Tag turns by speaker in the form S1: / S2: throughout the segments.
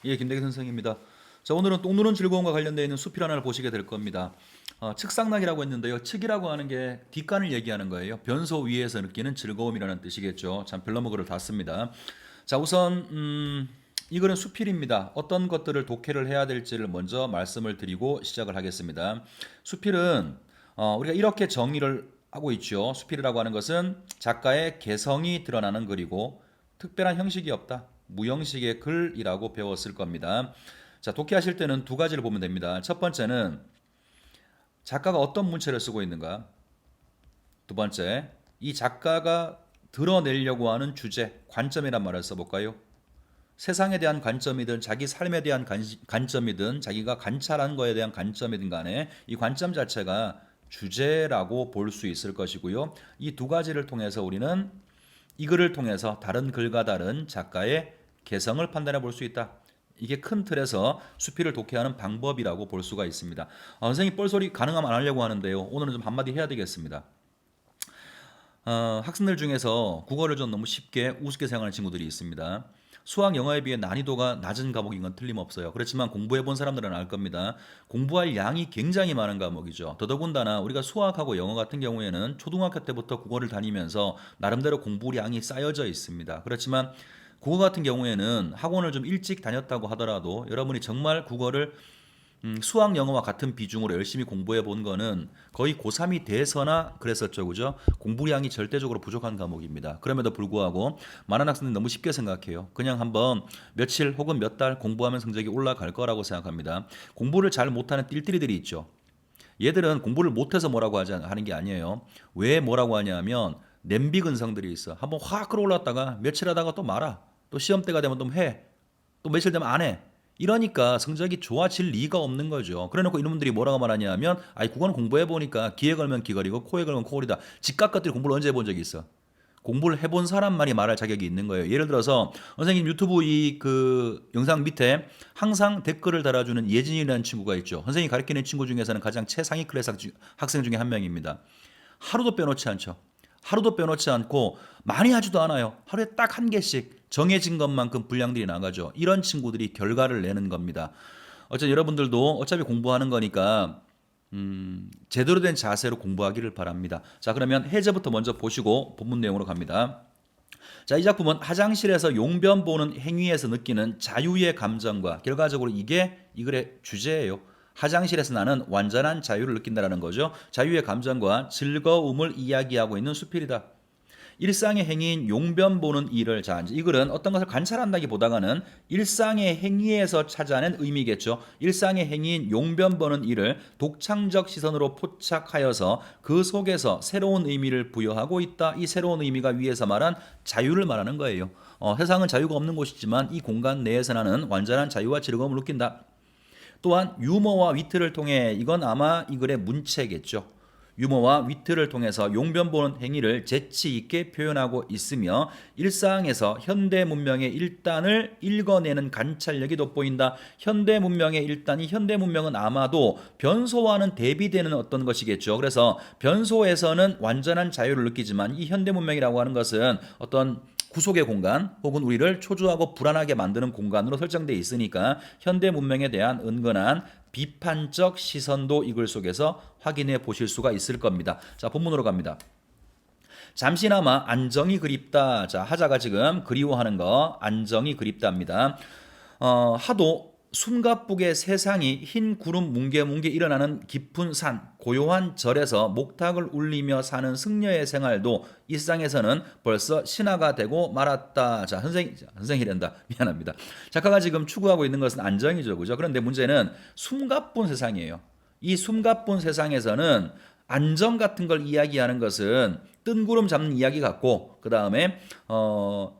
S1: 예, 김대기 선생입니다. 자, 오늘은 또 오늘은 즐거움과 관련되어 있는 수필 하나를 보시게 될 겁니다. 측상락이라고 했는데요. 측이라고 하는 게 뒷간을 얘기하는 거예요. 변소 위에서 느끼는 즐거움이라는 뜻이겠죠. 참 별너머그를 닫습니다. 자, 우선 이 글은 수필입니다. 어떤 것들을 독해를 해야 될지를 먼저 말씀을 드리고 시작을 하겠습니다. 수필은 우리가 이렇게 정의를 하고 있죠. 수필이라고 하는 것은 작가의 개성이 드러나는 글이고 특별한 형식이 없다. 무형식의 글이라고 배웠을 겁니다. 자, 독해하실 때는 두 가지를 보면 됩니다. 첫 번째는 작가가 어떤 문체를 쓰고 있는가. 두 번째, 이 작가가 드러내려고 하는 주제, 관점이란 말을 써볼까요? 세상에 대한 관점이든 자기 삶에 대한 관점이든 자기가 관찰한 거에 대한 관점이든 간에 이 관점 자체가 주제라고 볼 수 있을 것이고요. 이 두 가지를 통해서 우리는 이 글을 통해서 다른 글과 다른 작가의 개성을 판단해 볼 수 있다. 이게 큰 틀에서 수필을 독해하는 방법이라고 볼 수가 있습니다. 선생님 뻘소리 가능하면 안 하려고 하는데요. 오늘은 좀 한마디 해야 되겠습니다. 학생들 중에서 국어를 좀 너무 쉽게 우습게 생각하는 친구들이 있습니다. 수학, 영어에 비해 난이도가 낮은 과목인 건 틀림없어요. 그렇지만 공부해 본 사람들은 알 겁니다. 공부할 양이 굉장히 많은 과목이죠. 더더군다나 우리가 수학하고 영어 같은 경우에는 초등학교 때부터 국어를 다니면서 나름대로 공부량이 쌓여져 있습니다. 그렇지만 국어 같은 경우에는 학원을 좀 일찍 다녔다고 하더라도 여러분이 정말 국어를 수학, 영어와 같은 비중으로 열심히 공부해 본 거는 거의 고3이 돼서나 그랬었죠. 그죠? 공부량이 절대적으로 부족한 과목입니다. 그럼에도 불구하고 많은 학생들이 너무 쉽게 생각해요. 그냥 한번 며칠 혹은 몇 달 공부하면 성적이 올라갈 거라고 생각합니다. 공부를 잘 못하는 띨띨이들이 있죠. 얘들은 공부를 못해서 뭐라고 하는 게 아니에요. 왜 뭐라고 하냐면 냄비 근성들이 있어. 한번 확 끌어올랐다가 며칠 하다가 또 말아. 또 시험 때가 되면 또 해. 또 며칠 되면 안 해. 이러니까 성적이 좋아질 리가 없는 거죠. 그래놓고 이놈들이 뭐라고 말하냐면, 아이 국어는 공부해 보니까 귀에 걸면 귀걸이고 코에 걸면 코걸이다. 직각 것들이 공부를 언제 해본 적이 있어? 공부를 해본 사람만이 말할 자격이 있는 거예요. 예를 들어서 선생님 유튜브 이 그 영상 밑에 항상 댓글을 달아주는 예진이라는 친구가 있죠. 선생님이 가르치는 친구 중에서는 가장 최상위 클래스 학생 중에 한 명입니다. 하루도 빼놓지 않죠. 하루도 빼놓지 않고 많이 하지도 않아요. 하루에 딱 한 개씩 정해진 것만큼 분량들이 나가죠. 이런 친구들이 결과를 내는 겁니다. 어쨌든 여러분들도 어차피 공부하는 거니까 제대로 된 자세로 공부하기를 바랍니다. 자, 그러면 해제부터 먼저 보시고 본문 내용으로 갑니다. 자, 이 작품은 화장실에서 용변 보는 행위에서 느끼는 자유의 감정과 결과적으로 이게 이 글의 주제예요. 화장실에서 나는 완전한 자유를 느낀다라는 거죠. 자유의 감정과 즐거움을 이야기하고 있는 수필이다. 일상의 행위인 용변 보는 일을, 자, 이 글은 어떤 것을 관찰한다기보다는 일상의 행위에서 찾아낸 의미겠죠. 일상의 행위인 용변 보는 일을 독창적 시선으로 포착하여서 그 속에서 새로운 의미를 부여하고 있다. 이 새로운 의미가 위에서 말한 자유를 말하는 거예요. 세상은 자유가 없는 곳이지만 이 공간 내에서 나는 완전한 자유와 즐거움을 느낀다. 또한 유머와 위트를 통해, 이건 아마 이 글의 문체겠죠. 유머와 위트를 통해서 용변 보는 행위를 재치 있게 표현하고 있으며 일상에서 현대 문명의 일단을 읽어내는 관찰력이 돋보인다. 현대 문명의 일단이, 현대 문명은 아마도 변소와는 대비되는 어떤 것이겠죠. 그래서 변소에서는 완전한 자유를 느끼지만 이 현대 문명이라고 하는 것은 어떤 구속의 공간 혹은 우리를 초조하고 불안하게 만드는 공간으로 설정되어 있으니까 현대 문명에 대한 은근한 비판적 시선도 이 글 속에서 확인해 보실 수가 있을 겁니다. 자, 본문으로 갑니다. 잠시나마 안정이 그립다. 자, 하자가 지금 그리워하는 거, 안정이 그립다입니다. 하도 숨가쁘게 세상이 흰 구름 뭉게뭉게 일어나는 깊은 산, 고요한 절에서 목탁을 울리며 사는 승려의 생활도 일상에서는 벌써 신화가 되고 말았다. 자, 선생이란다. 미안합니다. 작가가 지금 추구하고 있는 것은 안정이죠. 그죠? 그런데 문제는 숨가쁜 세상이에요. 이 숨가쁜 세상에서는 안정 같은 걸 이야기하는 것은 뜬구름 잡는 이야기 같고, 그 다음에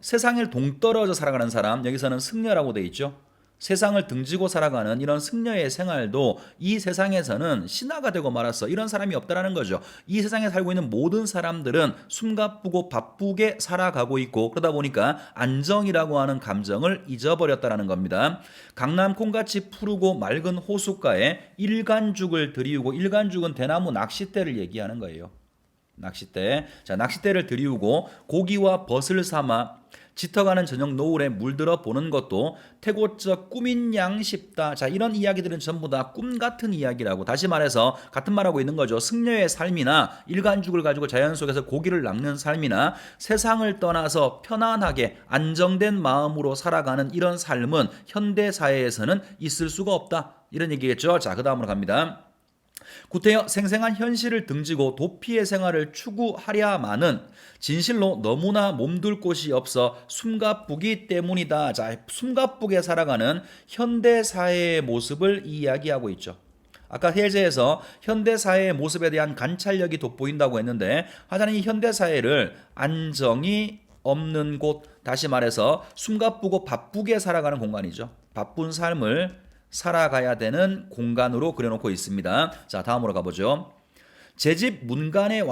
S1: 세상을 동떨어져 살아가는 사람, 여기서는 승려라고 돼 있죠. 세상을 등지고 살아가는 이런 승려의 생활도 이 세상에서는 신화가 되고 말았어. 이런 사람이 없다라는 거죠. 이 세상에 살고 있는 모든 사람들은 숨가쁘고 바쁘게 살아가고 있고, 그러다 보니까 안정이라고 하는 감정을 잊어버렸다라는 겁니다. 강남 콩같이 푸르고 맑은 호숫가에 일간죽을 들이우고, 일간죽은 대나무 낚싯대를 얘기하는 거예요. 낚싯대. 자, 낚싯대를 들이우고 고기와 벗을 삼아 짙어가는 저녁 노을에 물들어 보는 것도 태고적 꿈인 양 싶다. 자, 이런 이야기들은 전부 다 꿈 같은 이야기라고, 다시 말해서 같은 말하고 있는 거죠. 승려의 삶이나 일간죽을 가지고 자연 속에서 고기를 낚는 삶이나 세상을 떠나서 편안하게 안정된 마음으로 살아가는 이런 삶은 현대 사회에서는 있을 수가 없다. 이런 얘기겠죠. 자, 그 다음으로 갑니다. 구태여 생생한 현실을 등지고 도피의 생활을 추구하랴마는 진실로 너무나 몸둘 곳이 없어 숨가쁘기 때문이다. 자, 숨가쁘게 살아가는 현대 사회의 모습을 이야기하고 있죠. 아까 해제에서 현대 사회의 모습에 대한 관찰력이 돋보인다고 했는데, 하자는 이 현대 사회를 안정이 없는 곳, 다시 말해서 숨가쁘고 바쁘게 살아가는 공간이죠. 바쁜 삶을 살아가야 되는 공간으로 그려놓고 있습니다. 자, 다음으로 가보죠. 제 집 문간에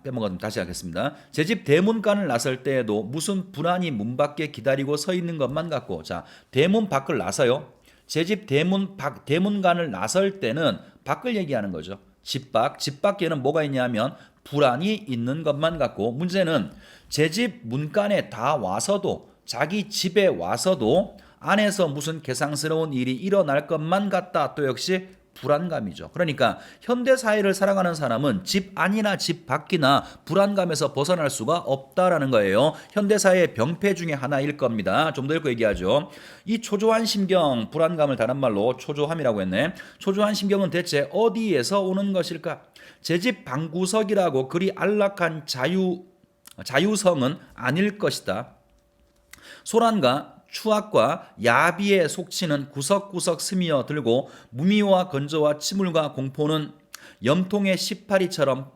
S1: 빼먹었습니다. 다시 하겠습니다. 제 집 대문간을 나설 때에도 무슨 불안이 문 밖에 기다리고 서 있는 것만 같고, 자, 대문 밖을 나서요. 제 집 대문간을 나설 때는 밖을 얘기하는 거죠. 집 밖에는 뭐가 있냐면 불안이 있는 것만 같고, 문제는 제 집 문간에 다 와서도, 자기 집에 와서도 안에서 무슨 개상스러운 일이 일어날 것만 같다. 또 역시 불안감이죠. 그러니까 현대 사회를 살아가는 사람은 집 안이나 집 밖이나 불안감에서 벗어날 수가 없다라는 거예요. 현대 사회의 병폐 중에 하나일 겁니다. 좀 더 읽고 얘기하죠. 이 초조한 심경, 불안감을 다른 말로 초조함이라고 했네. 초조한 심경은 대체 어디에서 오는 것일까? 제 집 방구석이라고 그리 안락한 자유성은 아닐 것이다. 소란과 추악과 야비에 속치는 구석구석 스며들고 무미와 건조와 침울과 공포는 염통의 시파리 때처럼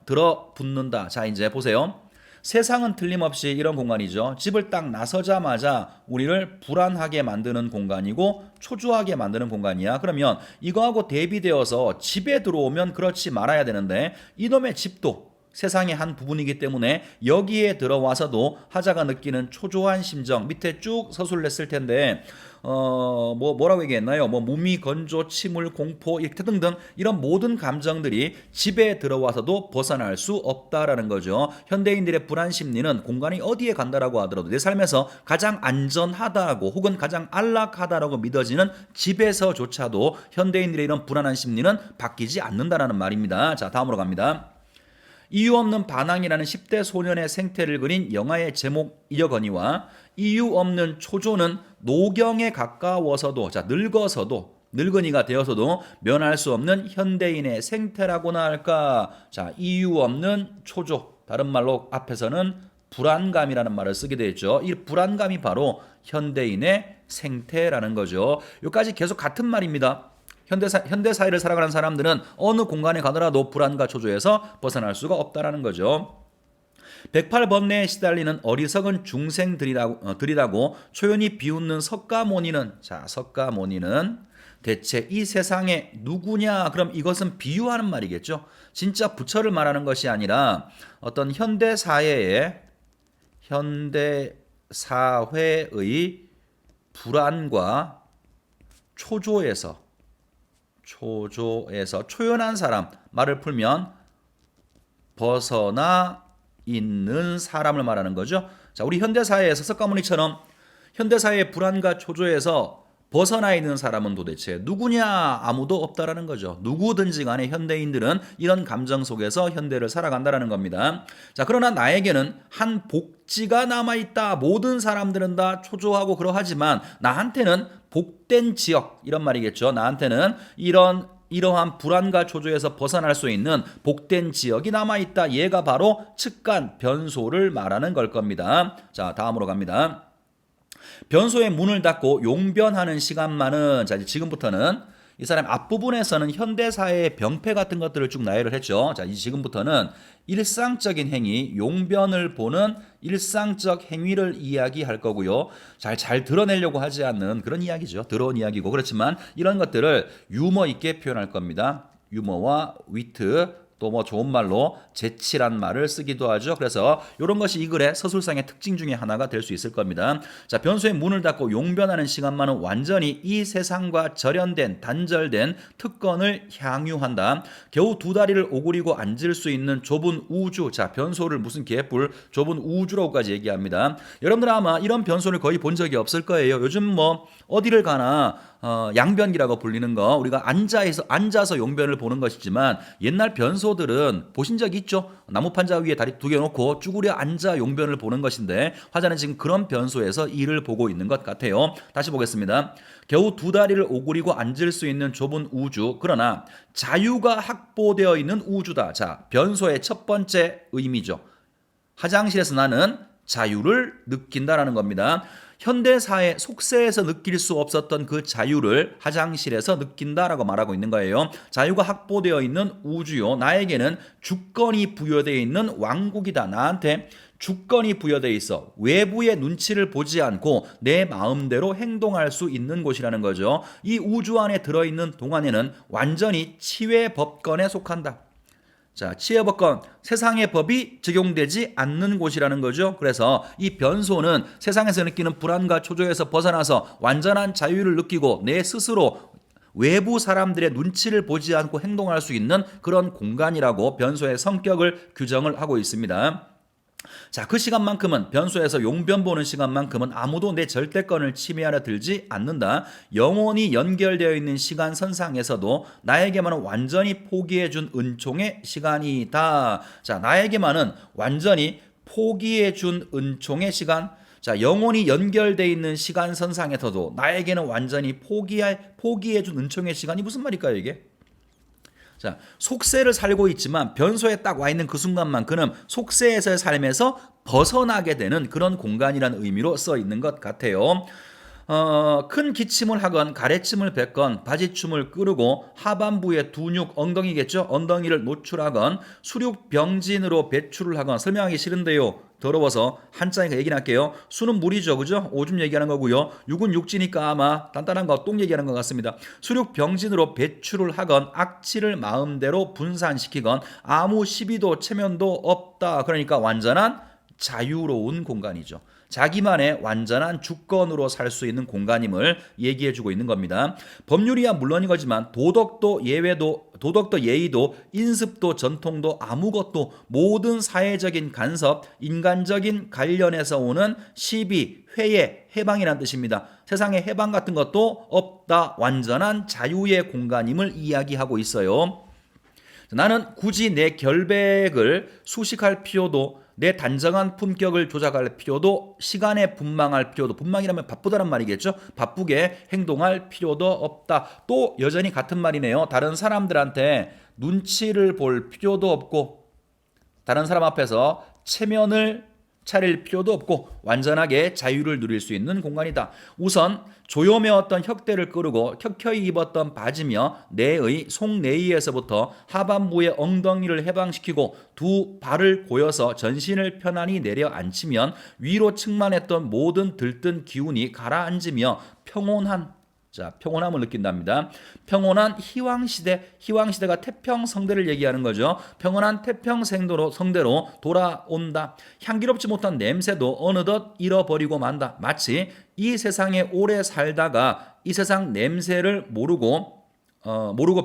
S1: 들어붙는다. 자, 이제 보세요. 세상은 틀림없이 이런 공간이죠. 집을 딱 나서자마자 우리를 불안하게 만드는 공간이고 초조하게 만드는 공간이야. 그러면 이거하고 대비되어서 집에 들어오면 그렇지 말아야 되는데, 이놈의 집도 세상의 한 부분이기 때문에 여기에 들어와서도 하자가 느끼는 초조한 심정, 밑에 쭉 서술냈을 텐데 뭐라고 얘기했나요? 무미, 건조, 침울, 공포 이렇게 등등 이런 모든 감정들이 집에 들어와서도 벗어날 수 없다라는 거죠. 현대인들의 불안 심리는 공간이 어디에 간다라고 하더라도 내 삶에서 가장 안전하다고 혹은 가장 안락하다라고 믿어지는 집에서조차도 현대인들의 이런 불안한 심리는 바뀌지 않는다라는 말입니다. 자, 다음으로 갑니다. 이유 없는 반항이라는 10대 소년의 생태를 그린 영화의 제목 이어거니와 이유 없는 초조는 노경에 가까워서도, 자, 늙어서도, 늙은이가 되어서도 면할 수 없는 현대인의 생태라고나 할까. 자, 이유 없는 초조, 다른 말로 앞에서는 불안감이라는 말을 쓰게 되었죠. 이 불안감이 바로 현대인의 생태라는 거죠. 여기까지 계속 같은 말입니다. 현대 사회를 살아가는 사람들은 어느 공간에 가더라도 불안과 초조에서 벗어날 수가 없다라는 거죠. 108번뇌에 시달리는 어리석은 중생들이라고 초연히 비웃는 석가모니는, 자, 석가모니는 대체 이 세상에 누구냐? 그럼 이것은 비유하는 말이겠죠. 진짜 부처를 말하는 것이 아니라 어떤 현대 사회의 불안과 초조에서 초연한 사람, 말을 풀면 벗어나 있는 사람을 말하는 거죠. 자, 우리 현대사회에서 석가모니처럼 현대사회의 불안과 초조에서 벗어나 있는 사람은 도대체 누구냐? 아무도 없다라는 거죠. 누구든지 간에 현대인들은 이런 감정 속에서 현대를 살아간다라는 겁니다. 자, 그러나 나에게는 한 복지가 남아있다. 모든 사람들은 다 초조하고 그러하지만 나한테는 복된 지역, 이런 말이겠죠. 나한테는 이러한 불안과 초조에서 벗어날 수 있는 복된 지역이 남아있다. 얘가 바로 측간, 변소를 말하는 걸 겁니다. 자, 다음으로 갑니다. 변소의 문을 닫고 용변하는 시간만은, 자, 지금부터는 이 사람 앞부분에서는 현대사회의 병폐 같은 것들을 쭉 나열을 했죠. 자, 지금부터는 일상적인 행위, 용변을 보는 일상적 행위를 이야기할 거고요. 잘 드러내려고 하지 않는 그런 이야기죠. 더러운 이야기고. 그렇지만 이런 것들을 유머 있게 표현할 겁니다. 유머와 위트, 또 뭐 좋은 말로 재치란 말을 쓰기도 하죠. 그래서 이런 것이 이 글의 서술상의 특징 중에 하나가 될 수 있을 겁니다. 자, 변소의 문을 닫고 용변하는 시간만은 완전히 이 세상과 절연된 단절된 특권을 향유한다. 겨우 두 다리를 오그리고 앉을 수 있는 좁은 우주. 자, 변소를 무슨 개뿔 좁은 우주라고까지 얘기합니다. 여러분들 아마 이런 변소를 거의 본 적이 없을 거예요. 요즘 뭐 어디를 가나 양변기라고 불리는 거 우리가 앉아서 용변을 보는 것이지만 옛날 변소들은 보신 적 있죠? 나무 판자 위에 다리 두 개 놓고 쭈그려 앉아 용변을 보는 것인데 화자는 지금 그런 변소에서 이를 보고 있는 것 같아요. 다시 보겠습니다. 겨우 두 다리를 오그리고 앉을 수 있는 좁은 우주, 그러나 자유가 확보되어 있는 우주다. 자, 변소의 첫 번째 의미죠. 화장실에서 나는 자유를 느낀다라는 겁니다. 현대사회 속세에서 느낄 수 없었던 그 자유를 화장실에서 느낀다라고 말하고 있는 거예요. 자유가 확보되어 있는 우주요. 나에게는 주권이 부여되어 있는 왕국이다. 나한테 주권이 부여되어 있어. 외부의 눈치를 보지 않고 내 마음대로 행동할 수 있는 곳이라는 거죠. 이 우주 안에 들어있는 동안에는 완전히 치외 법권에 속한다. 자, 치외법권, 세상의 법이 적용되지 않는 곳이라는 거죠. 그래서 이 변소는 세상에서 느끼는 불안과 초조에서 벗어나서 완전한 자유를 느끼고 내 스스로 외부 사람들의 눈치를 보지 않고 행동할 수 있는 그런 공간이라고 변소의 성격을 규정을 하고 있습니다. 자, 그 시간만큼은 변소에서 용변 보는 시간만큼은 아무도 내 절대권을 침해하려 들지 않는다. 영원히 연결되어 있는 시간선상에서도 나에게만은 완전히 포기해준 은총의 시간이다. 자, 나에게만은 완전히 포기해준 은총의 시간. 자, 영원히 연결되어 있는 시간선상에서도 나에게는 완전히 포기해준 은총의 시간이 무슨 말일까요, 이게? 자, 속세를 살고 있지만 변소에 딱 와 있는 그 순간만큼은 속세에서의 삶에서 벗어나게 되는 그런 공간이라는 의미로 써 있는 것 같아요. 큰 기침을 하건 가래침을 뱉건 바지춤을 끄르고 하반부의 두육 엉덩이겠죠. 엉덩이를 노출하건 수륙병진으로 배출을 하건 설명하기 싫은데요. 더러워서 한자니까 얘기는 할게요. 수는 물이죠. 그죠? 오줌 얘기하는 거고요. 육은 육지니까 아마 단단한 거 똥 얘기하는 것 같습니다. 수륙병진으로 배출을 하건 악취를 마음대로 분산시키건 아무 시비도 체면도 없다. 그러니까 완전한 자유로운 공간이죠. 자기만의 완전한 주권으로 살 수 있는 공간임을 얘기해주고 있는 겁니다. 법률이야 물론이거지만 도덕도 예의도 인습도 전통도 아무것도 모든 사회적인 간섭, 인간적인 관련에서 오는 시비, 회의, 해방이라는 뜻입니다. 세상에 해방 같은 것도 없다. 완전한 자유의 공간임을 이야기하고 있어요. 나는 굳이 내 결백을 수식할 필요도, 내 단정한 품격을 조작할 필요도, 시간에 분망할 필요도, 분망이라면 바쁘다는 말이겠죠. 바쁘게 행동할 필요도 없다. 또 여전히 같은 말이네요. 다른 사람들한테 눈치를 볼 필요도 없고, 다른 사람 앞에서 체면을 차릴 필요도 없고 완전하게 자유를 누릴 수 있는 공간이다. 우선 조여매었던 혁대를 끄르고 켜켜이 입었던 바지며 내의 속내의에서부터 하반부의 엉덩이를 해방시키고 두 발을 고여서 전신을 편안히 내려앉히면 위로 충만했던 모든 들뜬 기운이 가라앉으며 평온한, 자, 평온함을 느낀답니다. 평온한 희왕시대가 태평성대를 얘기하는 거죠. 평온한 태평성대로 돌아온다. 향기롭지 못한 냄새도 어느덧 잃어버리고 만다. 마치 이 세상에 오래 살다가 이 세상 냄새를 모르고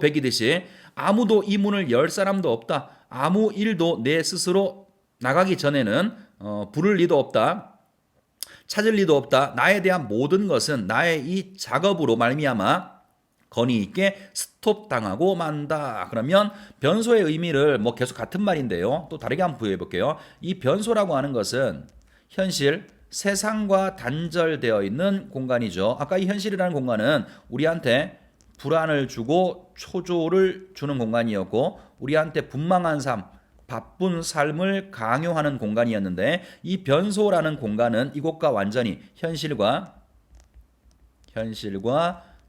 S1: 배기듯이 아무도 이 문을 열 사람도 없다. 아무 일도 내 스스로 나가기 전에는 부를 리도 없다. 찾을 리도 없다. 나에 대한 모든 것은 나의 이 작업으로 말미암아 건의 있게 스톱당하고 만다. 그러면 변소의 의미를 뭐 계속 같은 말인데요. 또 다르게 한번 부여해 볼게요. 이 변소라고 하는 것은 현실, 세상과 단절되어 있는 공간이죠. 아까 이 현실이라는 공간은 우리한테 불안을 주고 초조를 주는 공간이었고 우리한테 분망한 삶, 바쁜 삶을 강요하는 공간이었는데 이 변소라는 공간은 이곳과 완전히 현실과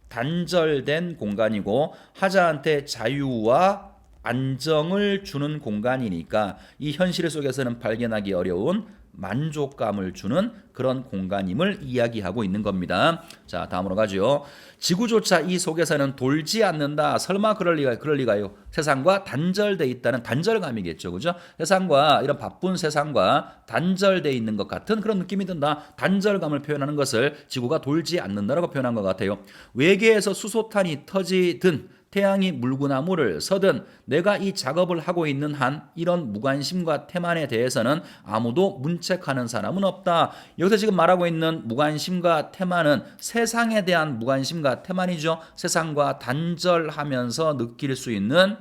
S1: 단절된 공간이고 하자한테 자유와 안정을 주는 공간이니까 이 현실 속에서는 발견하기 어려운 만족감을 주는 그런 공간임을 이야기하고 있는 겁니다. 자, 다음으로 가죠. 지구조차 이 속에서는 돌지 않는다. 설마 그럴 리가요. 세상과 단절돼 있다는 단절감이겠죠. 그죠? 세상과 이런 바쁜 세상과 단절돼 있는 것 같은 그런 느낌이 든다. 단절감을 표현하는 것을 지구가 돌지 않는다라고 표현한 것 같아요. 외계에서 수소탄이 터지든 태양이 물구나 물을 서든 내가 이 작업을 하고 있는 한 이런 무관심과 태만에 대해서는 아무도 문책하는 사람은 없다. 여기서 지금 말하고 있는 무관심과 태만은 세상에 대한 무관심과 태만이죠. 세상과 단절하면서 느낄 수 있는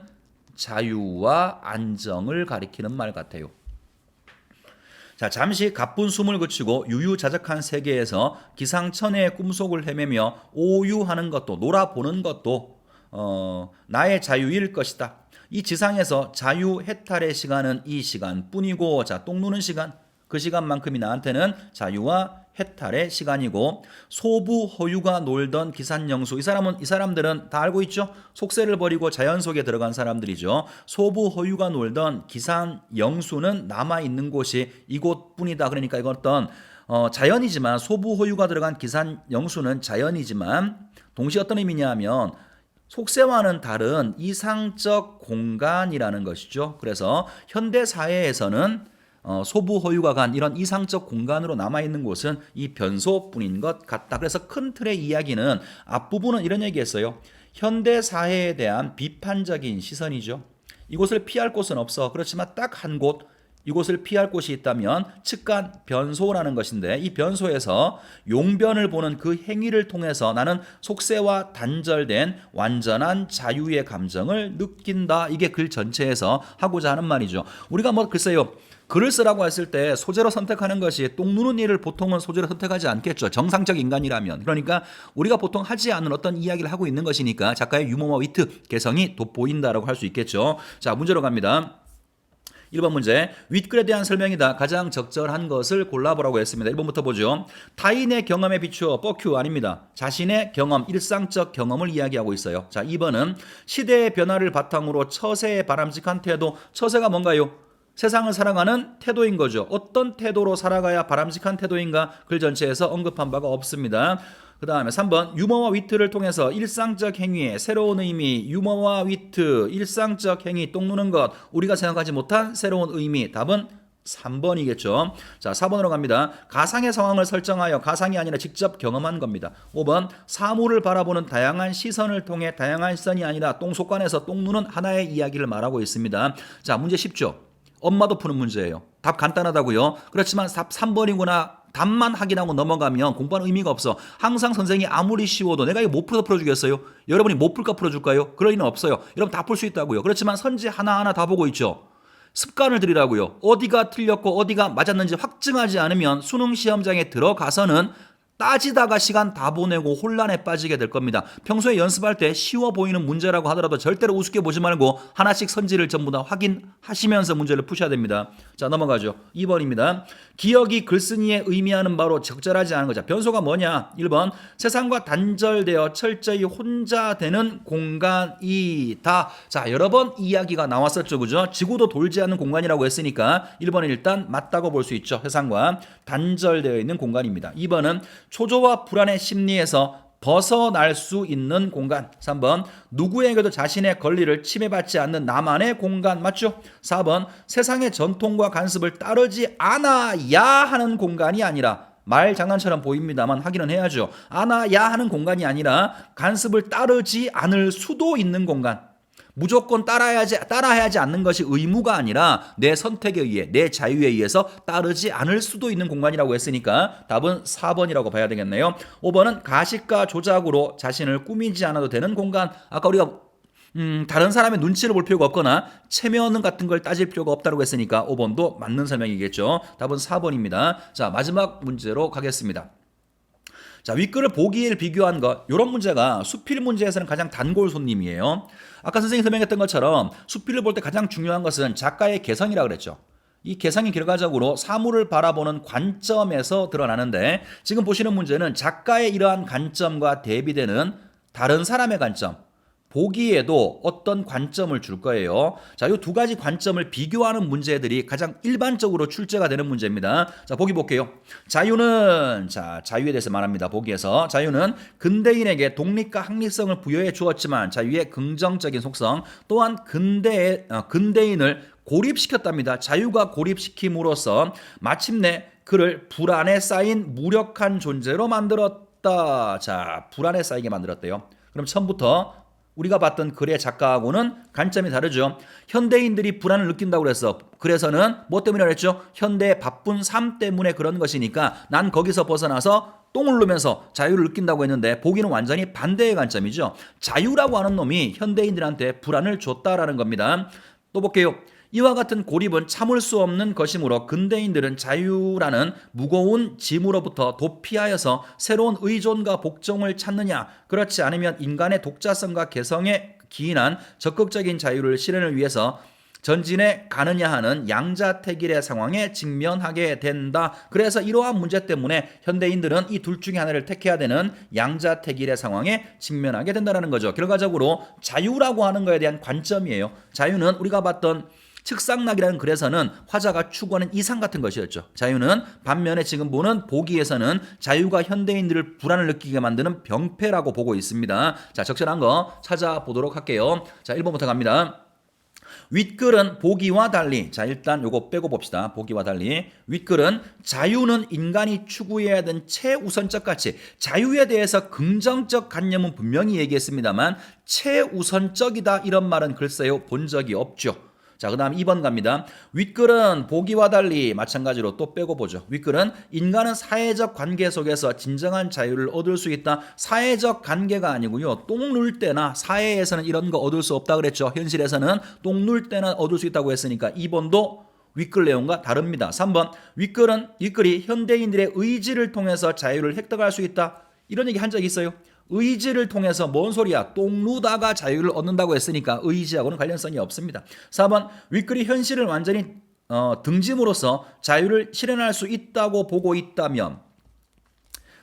S1: 자유와 안정을 가리키는 말 같아요. 자, 잠시 가쁜 숨을 그치고 유유자적한 세계에서 기상천외의 꿈속을 헤매며 오유하는 것도 놀아보는 것도 나의 자유일 것이다. 이 지상에서 자유 해탈의 시간은 이 시간뿐이고, 자, 똥 누는 시간, 그 시간만큼이 나한테는 자유와 해탈의 시간이고, 소부 허유가 놀던 기산영수, 이 사람들은 다 알고 있죠. 속세를 버리고 자연 속에 들어간 사람들이죠. 소부 허유가 놀던 기산영수는 남아 있는 곳이 이곳뿐이다. 그러니까 이건 어떤 자연이지만, 소부 허유가 들어간 기산영수는 자연이지만 동시에 어떤 의미냐 하면 속세와는 다른 이상적 공간이라는 것이죠. 그래서 현대 사회에서는 소부 허유가 간 이런 이상적 공간으로 남아있는 곳은 이 변소뿐인 것 같다. 그래서 큰 틀의 이야기는 앞부분은 이런 얘기했어요. 현대 사회에 대한 비판적인 시선이죠. 이곳을 피할 곳은 없어. 그렇지만 딱 한 곳, 이곳을 피할 곳이 있다면 측간 변소라는 것인데, 이 변소에서 용변을 보는 그 행위를 통해서 나는 속세와 단절된 완전한 자유의 감정을 느낀다. 이게 글 전체에서 하고자 하는 말이죠. 우리가 글쎄요, 글을 쓰라고 했을 때 소재로 선택하는 것이 똥 누는 일을 보통은 소재로 선택하지 않겠죠. 정상적 인간이라면. 그러니까 우리가 보통 하지 않는 어떤 이야기를 하고 있는 것이니까 작가의 유머와 위트, 개성이 돋보인다라고 할 수 있겠죠. 자, 문제로 갑니다. 1번 문제, 윗글에 대한 설명이다. 가장 적절한 것을 골라보라고 했습니다. 1번부터 보죠. 타인의 경험에 비추어 뻑큐 아닙니다. 자신의 경험, 일상적 경험을 이야기하고 있어요. 자, 2번은 시대의 변화를 바탕으로 처세의 바람직한 태도. 처세가 뭔가요? 세상을 살아가는 태도인 거죠. 어떤 태도로 살아가야 바람직한 태도인가? 글 전체에서 언급한 바가 없습니다. 그 다음에 3번, 유머와 위트를 통해서 일상적 행위의 새로운 의미, 유머와 위트, 일상적 행위, 똥 누는 것, 우리가 생각하지 못한 새로운 의미. 답은 3번이겠죠. 자, 4번으로 갑니다. 가상의 상황을 설정하여, 가상이 아니라 직접 경험한 겁니다. 5번, 사물을 바라보는 다양한 시선을 통해, 다양한 시선이 아니라 똥속관에서 똥 누는 하나의 이야기를 말하고 있습니다. 자, 문제 쉽죠? 엄마도 푸는 문제예요. 답 간단하다고요. 그렇지만 답 3번이구나. 답만 확인하고 넘어가면 공부하는 의미가 없어. 항상 선생님이 아무리 쉬워도 내가 이거 못 풀어서 풀어주겠어요? 여러분이 못 풀까 풀어줄까요? 그럴 리는 없어요. 여러분 다 풀 수 있다고요. 그렇지만 선지 하나하나 다 보고 있죠. 습관을 들이라고요. 어디가 틀렸고 어디가 맞았는지 확증하지 않으면 수능 시험장에 들어가서는 따지다가 시간 다 보내고 혼란에 빠지게 될 겁니다. 평소에 연습할 때 쉬워 보이는 문제라고 하더라도 절대로 우습게 보지 말고 하나씩 선지를 전부 다 확인하시면서 문제를 푸셔야 됩니다. 자, 넘어가죠. 2번입니다. 기억이 글쓴이에 의미하는 바로 적절하지 않은 거죠. 변소가 뭐냐? 1번, 세상과 단절되어 철저히 혼자 되는 공간이다. 자, 여러 번 이야기가 나왔었죠. 그죠? 지구도 돌지 않는 공간이라고 했으니까 1번은 일단 맞다고 볼 수 있죠. 세상과 단절되어 있는 공간입니다. 2번은 초조와 불안의 심리에서 벗어날 수 있는 공간. 3번, 누구에게도 자신의 권리를 침해받지 않는 나만의 공간. 맞죠? 4번, 세상의 전통과 관습을 따르지 않아야 하는 공간이 아니라, 말 장난처럼 보입니다만 확인은 해야죠. 않아야 하는 공간이 아니라 관습을 따르지 않을 수도 있는 공간. 무조건 따라야지 않는 것이 의무가 아니라 내 선택에 의해, 내 자유에 의해서 따르지 않을 수도 있는 공간이라고 했으니까 답은 4번이라고 봐야 되겠네요. 5번은 가식과 조작으로 자신을 꾸미지 않아도 되는 공간. 아까 우리가 다른 사람의 눈치를 볼 필요가 없거나 체면 같은 걸 따질 필요가 없다고 했으니까 5번도 맞는 설명이겠죠. 답은 4번입니다. 자, 마지막 문제로 가겠습니다. 자, 윗글을 보기를 비교한 것, 이런 문제가 수필 문제에서는 가장 단골 손님이에요. 아까 선생님이 설명했던 것처럼 수필을 볼 때 가장 중요한 것은 작가의 개성이라고 그랬죠. 이 개성이 결과적으로 사물을 바라보는 관점에서 드러나는데, 지금 보시는 문제는 작가의 이러한 관점과 대비되는 다른 사람의 관점, 보기에도 어떤 관점을 줄 거예요. 자, 이 두 가지 관점을 비교하는 문제들이 가장 일반적으로 출제가 되는 문제입니다. 자, 보기 볼게요. 자유는, 자, 자유에 대해서 말합니다. 보기에서. 자유는 근대인에게 독립과 학립성을 부여해 주었지만 자유의 긍정적인 속성 또한 근대인을 고립시켰답니다. 자유가 고립시킴으로써 마침내 그를 불안에 쌓인 무력한 존재로 만들었다. 자, 불안에 쌓이게 만들었대요. 그럼 처음부터 우리가 봤던 글의 작가하고는 관점이 다르죠. 현대인들이 불안을 느낀다고 그랬어. 그래서는 뭐 때문이라고 그랬죠? 현대의 바쁜 삶 때문에 그런 것이니까 난 거기서 벗어나서 똥을 누면서 자유를 느낀다고 했는데 보기는 완전히 반대의 관점이죠. 자유라고 하는 놈이 현대인들한테 불안을 줬다라는 겁니다. 또 볼게요. 이와 같은 고립은 참을 수 없는 것이므로 근대인들은 자유라는 무거운 짐으로부터 도피하여서 새로운 의존과 복종을 찾느냐, 그렇지 않으면 인간의 독자성과 개성에 기인한 적극적인 자유를 실현을 위해서 전진해 가느냐 하는 양자택일의 상황에 직면하게 된다. 그래서 이러한 문제 때문에 현대인들은 이 둘 중에 하나를 택해야 되는 양자택일의 상황에 직면하게 된다는 거죠. 결과적으로 자유라고 하는 것에 대한 관점이에요. 자유는 우리가 봤던 측상락이라는 글에서는 화자가 추구하는 이상 같은 것이었죠. 자유는 반면에 지금 보는 보기에서는 자유가 현대인들을 불안을 느끼게 만드는 병폐라고 보고 있습니다. 자, 적절한 거 찾아보도록 할게요. 자, 1번부터 갑니다. 윗글은 보기와 달리, 자, 일단 요거 빼고 봅시다. 보기와 달리. 윗글은 자유는 인간이 추구해야 되는 최우선적 가치, 자유에 대해서 긍정적 관념은 분명히 얘기했습니다만 최우선적이다 이런 말은 글쎄요 본 적이 없죠. 자, 그 다음 2번 갑니다. 윗글은 보기와 달리 마찬가지로 또 빼고 보죠. 윗글은 인간은 사회적 관계 속에서 진정한 자유를 얻을 수 있다. 사회적 관계가 아니고요. 똥 눌 때나 사회에서는 이런 거 얻을 수 없다 그랬죠. 현실에서는 똥 눌 때는 얻을 수 있다고 했으니까 2번도 윗글 내용과 다릅니다. 3번 윗글이 현대인들의 의지를 통해서 자유를 획득할 수 있다. 이런 얘기 한 적이 있어요. 의지를 통해서 뭔 소리야? 똥 누다가 자유를 얻는다고 했으니까 의지하고는 관련성이 없습니다. 4번 윗글이 현실을 완전히 등짐으로써 자유를 실현할 수 있다고 보고 있다면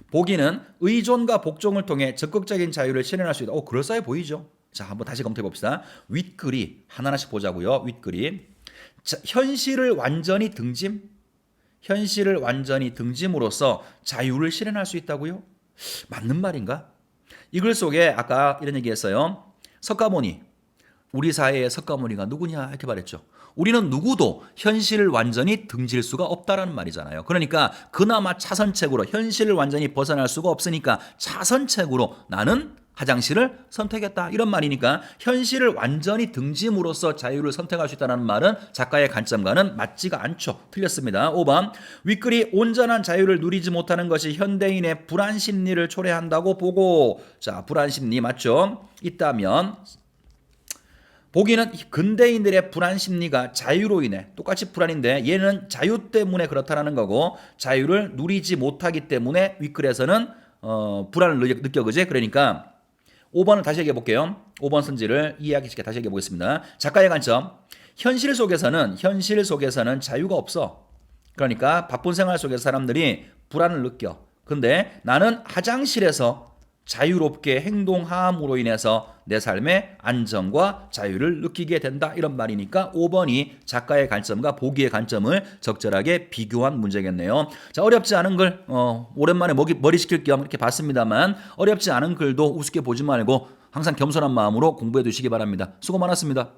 S1: 보기는 의존과 복종을 통해 적극적인 자유를 실현할 수 있다. 그럴싸해 보이죠? 자, 한번 다시 검토해 봅시다. 윗글이 하나하나씩 보자고요. 윗글이 자, 현실을 완전히 등짐으로써 자유를 실현할 수 있다고요? 맞는 말인가? 이 글 속에 아까 이런 얘기했어요. 석가모니, 우리 사회의 석가모니가 누구냐 이렇게 말했죠. 우리는 누구도 현실을 완전히 등질 수가 없다라는 말이잖아요. 그러니까 그나마 차선책으로 현실을 완전히 벗어날 수가 없으니까 차선책으로 나는 화장실을 선택했다 이런 말이니까 현실을 완전히 등짐으로써 자유를 선택할 수 있다는 말은 작가의 관점과는 맞지가 않죠. 틀렸습니다. 5번 윗글이 온전한 자유를 누리지 못하는 것이 현대인의 불안 심리를 초래한다고 보고, 자, 불안 심리 맞죠? 있다면 보기는 근대인들의 불안 심리가 자유로 인해 똑같이 불안인데 얘는 자유 때문에 그렇다는 거고 자유를 누리지 못하기 때문에 윗글에서는 불안을 느껴 그제. 그러니까 5번을 다시 얘기해 볼게요. 5번 선지를 이해하기 쉽게 다시 얘기해 보겠습니다. 작가의 관점. 현실 속에서는 자유가 없어. 그러니까 바쁜 생활 속에서 사람들이 불안을 느껴. 근데 나는 화장실에서 자유롭게 행동함으로 인해서 내 삶의 안정과 자유를 느끼게 된다 이런 말이니까 5번이 작가의 관점과 보기의 관점을 적절하게 비교한 문제겠네요. 자, 어렵지 않은 글 오랜만에 머리 식힐 겸 이렇게 봤습니다만 어렵지 않은 글도 우습게 보지 말고 항상 겸손한 마음으로 공부해 두시기 바랍니다. 수고 많았습니다.